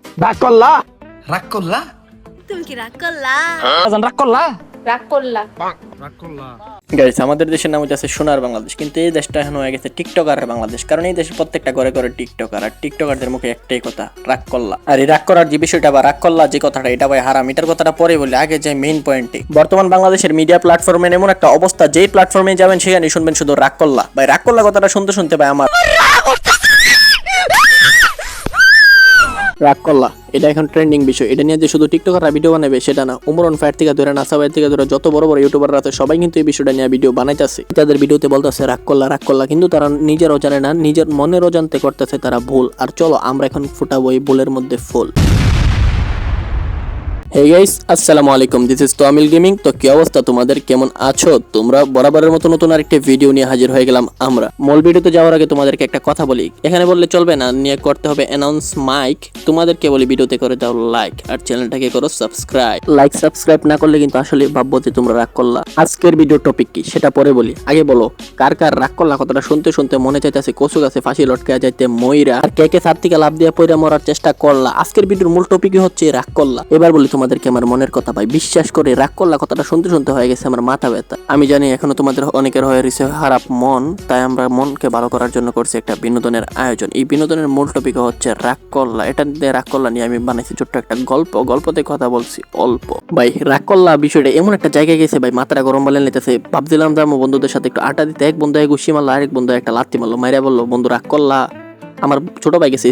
রাগ করলা? রাগ করলা? তুমি কি রাগ করলা? রাগ করলা? রাগ করলা? গাইস, আমাদের দেশের নাম হচ্ছে সোনার বাংলাদেশ, কিন্তু এই দেশটা এখন হয়ে গেছে টিকটকারের বাংলাদেশ। কারণ এই দেশের প্রত্যেকটা ঘরে ঘরে টিকটকার, আর টিকটকারদের মুখে একটাই কথা, রাগ করলা। আর এই রাগ করার যে বিষয়টা বা রাগ করলা যে কথাটা, এটা ভাই হারাম। এটার কথাটা পরে বলি, আগে যে মেইন পয়েন্টে। বর্তমান বাংলাদেশের মিডিয়া প্ল্যাটফর্মে এমন একটা অবস্থা, যেই প্ল্যাটফর্মে যাবেন সেখানে শুনবেন শুধু রাগ করলা। ভাই রাগ করলা কথাটা শুনতে শুনতে ভাই আমার রাগ করলা এটা এখন ট্রেন্ডিং বিষয়। এটা নিয়ে যে শুধু টিকটকাররা ভিডিও বানাবে সেটা না, উমরন ফায়ার থেকে ধরে নাসা ভাইয়ের থেকে ধরে যত বড় বড় ইউটিউবাররা আছে সবাই কিন্তু এই বিষয়টা নিয়ে ভিডিও বানাইতেছে। তাদের ভিডিওতে বলতেছে রাগ করলা, কিন্তু তারা নিজেরও জানে না, নিজের মনের অজান্তে করতেছে তারা ভুল। আর চলো আমরা এখন ফুটাবো এই ভুলের মধ্যে ফুল। হেই গাইস, আসসালামু আলাইকুম, দিস ইজ তোয়ামিল গেমিং। তো কি অবস্থা তোমাদের, কেমন আছো তোমরা? বরাবরের মতো নতুন আরেকটি ভিডিও নিয়ে হাজির হয়ে গেলাম আমরা। মূল ভিডিওতে যাওয়ার আগে তোমাদেরকে একটা কথা বলি, এখানে বললে চলবে না, নিয়ে করতে হবে অ্যানাউন্স মাইক। তোমাদেরকে বলি ভিডিওতে করে দাও লাইক, আর চ্যানেলটাকে করো সাবস্ক্রাইব। লাইক সাবস্ক্রাইব না করলে কিন্তু আসলে ভাববো যে তোমরা রাগ করলা। আজকের ভিডিও টপিক কি সেটা পরে বলি, আগে বলো কার কার রাগ করলা কথাটা শুনতে শুনতে মনে চাইতেছে কচু গাছে ফাঁসি লটকা যাইতে ময়রা, আর কে কে ছাদ থেকে লাভ দিয়ে পয়রা মরার চেষ্টা করলা। আজকের ভিডিওর মূল টপিকই হচ্ছে রাগ করলা। এবার বলি তোমাদেরকে আমার মনের কথা, ভাই বিশ্বাস করে রাগ করলা কথাটা শুনতে শুনতে হয়ে গেছে আমার মাথা ব্যথা। আমি জানি এখনো তোমাদের অনেকের হয়ে রয়েছে খারাপ মন, তাই আমরা মনকে ভালো করার জন্য করছি একটা বিনোদনের আয়োজন। এই বিনোদনের মূল টপিক হচ্ছে রাগ করলা। এটা দিয়ে রাগ করলা নিয়ে আমি বানাইছি ছোট্ট একটা গল্পতে কথা বলছি অল্প। ভাই রাগ করলা বিষয়টা এমন একটা জায়গায় গেছে ভাই, মাথাটা গরম বলে নিতেছে। ভাবছিলাম যে আমার বন্ধুদের সাথে একটু আড্ডা দিতে, এক বন্ধু গুছি মারলো, আরেক বন্ধু একটা লাত্তি মারলো, মাইরা বললো বন্ধু রাগ করলা। আমার ছোট ভাই গেছে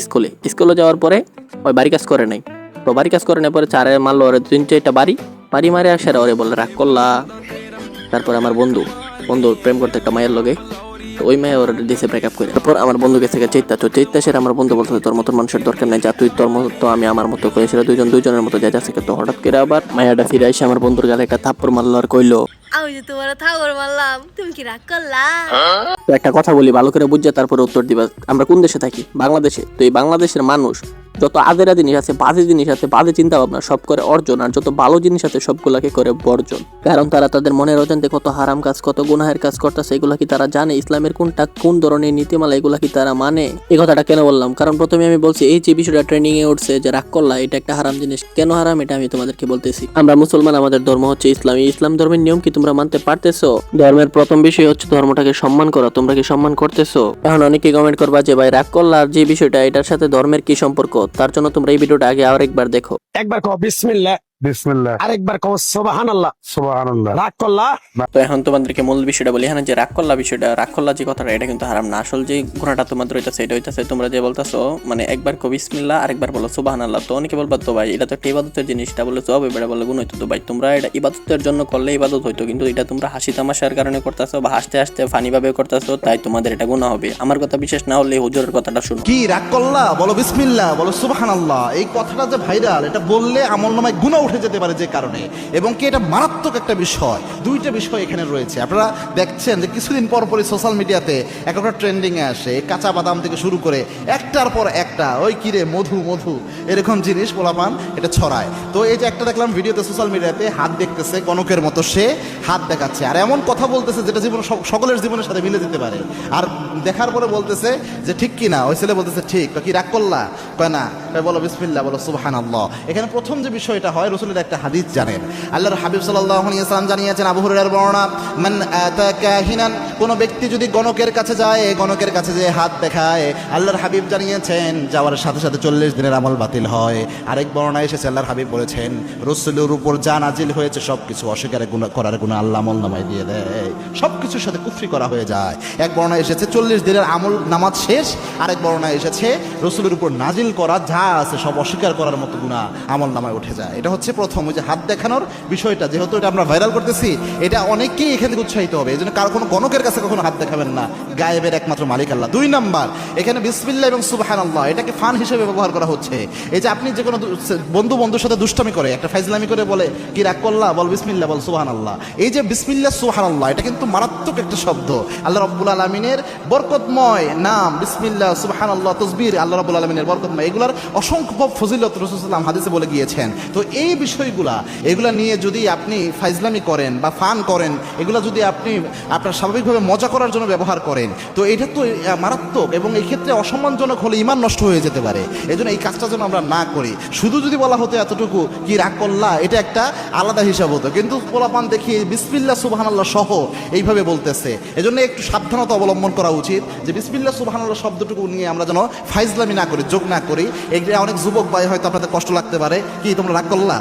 স্কুলে যাওয়ার পরে ওই বাড়ি কাজ করে নাই, তো বাড়ি কাজ করে নেওয়ার পরে চারে মারলো, ওরে 3-4টা বাড়ি মারে আসে, ওরে বলে রাগ করলা। তারপর আমার বন্ধু প্রেম করতে একটা মায়ের লগে, তো ওই মেয়ে ওরা দিয়েছে ব্রেকআপ করে। তারপর আমার বন্ধু গেছে চৈত্তা সেরে আমার বন্ধু বলতে তোর মতন মানুষের দরকার নেই, যা তুই তোর মতো আমি আমার মতো করে, সেটা দুইজনের মতো যা যাচ্ছে। তো হঠাৎ করে আবার মায়াটা ফিরে এসে আমার বন্ধুর গালে একটা থাপ্পড় মারলো আর কইলো, আমি যে তোমার থাগর মারলাম, তুমি কি রাগ করলা? তো একটা কথা বলি ভালো করে বুঝছে তারপরে উত্তর দিবা। আমরা কোন দেশে থাকি? বাংলাদেশে। তো এই বাংলাদেশের মানুষ যত আদেরা জিনিস আছে, বাজে চিন্তা ভাবনা সব করে অর্জন, আর যত ভালো জিনিস আছে সবগুলাকে করে বর্জন। কারণ তারা তাদের মনের অজান্তে কত হারাম কাজ, কত গুনাহের কাজ করতেছে, এগুলা কি তারা জানে? ইসলামের কোন ধরনের নীতিমালা, এগুলা কি তারা মানে? এই কথাটা কেন বললাম? কারণ প্রথমে আমি বলছি এই যে বিষয়টা ট্রেন্ডিং এ উঠছে যে রাগ করলা, এটা একটা হারাম জিনিস। কেন হারাম এটা আমি তোমাদেরকে বলতেছি। আমরা মুসলমান, আমাদের ধর্ম হচ্ছে ইসলাম ধর্মের নিয়ম কি তোমরা মানতে পারতেছো? ধর্মের প্রথম বিষয় হচ্ছে ধর্মটাকে সম্মান করা। তোমরা কি সম্মান করতেছো? এখন অনেকে কমেন্ট করবা যে ভাই রাগ করলা যে বিষয়টা, এটার সাথে ধর্মের কি সম্পর্ক? তার জন্য তোমরা এই ভিডিওটা আগে আরেকবার দেখো। একবার কও বিসমিল্লাহ, বিসমিল্লাহ, আরেকবার কও সুবহানাল্লাহ। সুবহানাল্লাহ। রাগ করলা? তো এখন তোমাদেরকে মূল বিষয়টা বলি, এখানে যে রাগ করলা বিষয়টা, রাগ করলা যে কথাটা, এটা কিন্তু হারাম না। আসল যে গুণাটা তোমাদের হইতাছে এটা হইতাছে তোমরা যে বলতাছো, মানে একবার কও বিসমিল্লাহ, আরেকবার বলো সুবহানাল্লাহ। তো অনেকে বলবা তো ভাই এটা তো একটা ইবাদতের জিনিসটা বলে সব এবারে বলে গুণ হইতো। তো ভাই তোমরা এটা ইবাদতের জন্য করলে ইবাদত হইতো, কিন্তু এটা তোমরা হাসি তামাশার কারণে করতেছো বা হাসতে হাসতে ফানি ভাবে করতেছো, তাই তোমাদের এটা গুনাহ হবে। আমার কথা বিশেষ না হলে হুজুরের কথাটা শুনো। কি রাগ করলা? বলো বিসমিল্লাহ, বলো সুবহানাল্লাহ। এই কথাটা যে ভাইরাল, এটা বললে আমলনামায় গুনাহ উঠে যেতে পারে যে কারণে, এবং কি এটা মারাত্মক একটা বিষয়। দুইটা বিষয় এখানে রয়েছে। আপনারা দেখছেন যে কিছুদিন পর পরই সোশ্যাল মিডিয়াতে একটা ট্রেন্ডিং এ আসে, কাঁচা বাদাম থেকে শুরু করে একটার পর একটা ওই কিরে মধু এরকম জিনিস পোলাপান এটা ছড়ায়। তো এই যে একটা দেখলাম ভিডিওতে সোশ্যাল মিডিয়াতে হাত দেখতেছে গণকের মতো, সে হাত দেখাচ্ছে আর এমন কথা বলতেছে যেটা জীবন সকলের জীবনের সাথে মিলে যেতে পারে। আর দেখার পরে বলতেছে যে ঠিক কি না, ওই ছেলে বলতেছে ঠিক। তো কি রাগ করলা? কয় না। বলো বিসমিল্লাহ, বলো সুবহানাল্লাহ। এখানে প্রথম যে বিষয়টা হয়, রাসূলের একটা হাদিস জানেন, আল্লাহর হাবিব সাল্লাল্লাহু আলাইহি ওয়াসাল্লাম জানিয়েছেন, আবু হুরায়রার বর্ণনা, মান আতা কাহিনান, কোন ব্যক্তি যদি গণকের কাছে যায়, গণকের কাছে যে হাত দেখায়, আল্লাহর হাবিব জানিয়েছেন যাওয়ার সাথে সাথে 40 দিনের আমল বাতিল হয়। আরেক বর্ণনায় এসেছে আল্লাহর হাবিব বলেছেন, রাসূলের উপর যা নাজিল হয়েছে সবকিছু অস্বীকার করার গুনাহ আল্লাহ আমলনামায় দিয়ে দেয়, সবকিছুর সাথে কুফরি করা হয়ে যায়। এক বর্ণনায় এসেছে 40 দিনের আমল নামাজ শেষ, আরেক বর্ণনায় এসেছে রাসূলের উপর নাজিল করা যা আছে সব অস্বীকার করার মতো গুনাহ আমলনামায় উঠে যায়। এটা হচ্ছে প্রথম, ওই যে হাত দেখানোর বিষয়টা, যেহেতু এটা আমরা ভাইরাল করতেছি, এটা অনেকেই এখান থেকে উৎসাহিত হবে। এই জন্য কারো কোনো গণকের কাছে কখনো হাত দেখাবেন না, গায়েবের একমাত্র মালিক আল্লাহ। 2 নাম্বার, এখানে বিসমিল্লাহ এবং সুবহানাল্লাহ এটাকে ফান হিসেবে ব্যবহার করা হচ্ছে। এই যে আপনি যে কোনো বন্ধুর সাথে দুষ্টামি করে, একটা ফাইজলামি করে বলে কি রাগ করলা, বল বিসমিল্লাহ, বল সুবহানাল্লাহ। এই যে বিসমিল্লাহ সুবহানাল্লাহ, এটা কিন্তু মারাত্মক একটা শব্দ। আল্লাহ রাব্বুল আলামিনের বরকতময় নাম বিসমিল্লাহ, সুবহানাল্লাহ, তাসবিহ, আল্লাহ রাব্বুল আলামিনের বরকতময়, এগুলার অসংখ্য ফজিলত রাসূল সাল্লাল্লাহু আলাইহি ওয়াসাল্লাম হাদিসে বলে গিয়েছেন। তো এই এই বিষয়গুলা এগুলা নিয়ে যদি আপনি ফাইজলামি করেন বা ফান করেন, এগুলা যদি আপনি আপনার স্বাভাবিকভাবে মজা করার জন্য ব্যবহার করেন, তো এটা তো মারাত্মক এবং এই ক্ষেত্রে অসম্মানজনক হলে ঈমান নষ্ট হয়ে যেতে পারে। এই জন্য এই কাজটা যেন আমরা না করি। শুধু যদি বলা হতো এতটুকু কি রাগ করলা, এটা একটা আলাদা হিসাব হতো, কিন্তু পোলাপান দেখি বিসমিল্লাহ সুবহানাল্লাহ সহ এইভাবে বলতেছে। এজন্য একটু সাবধানতা অবলম্বন করা উচিত যে বিসমিল্লাহ সুবহানাল্লাহ শব্দটুকু নিয়ে আমরা যেন ফাইজলামি না করি, যোগ না করি। এগুলো অনেক যুবক ভাই হয়তো আপনাদের কষ্ট লাগতে পারে, কি তোমরা রাগ করলা,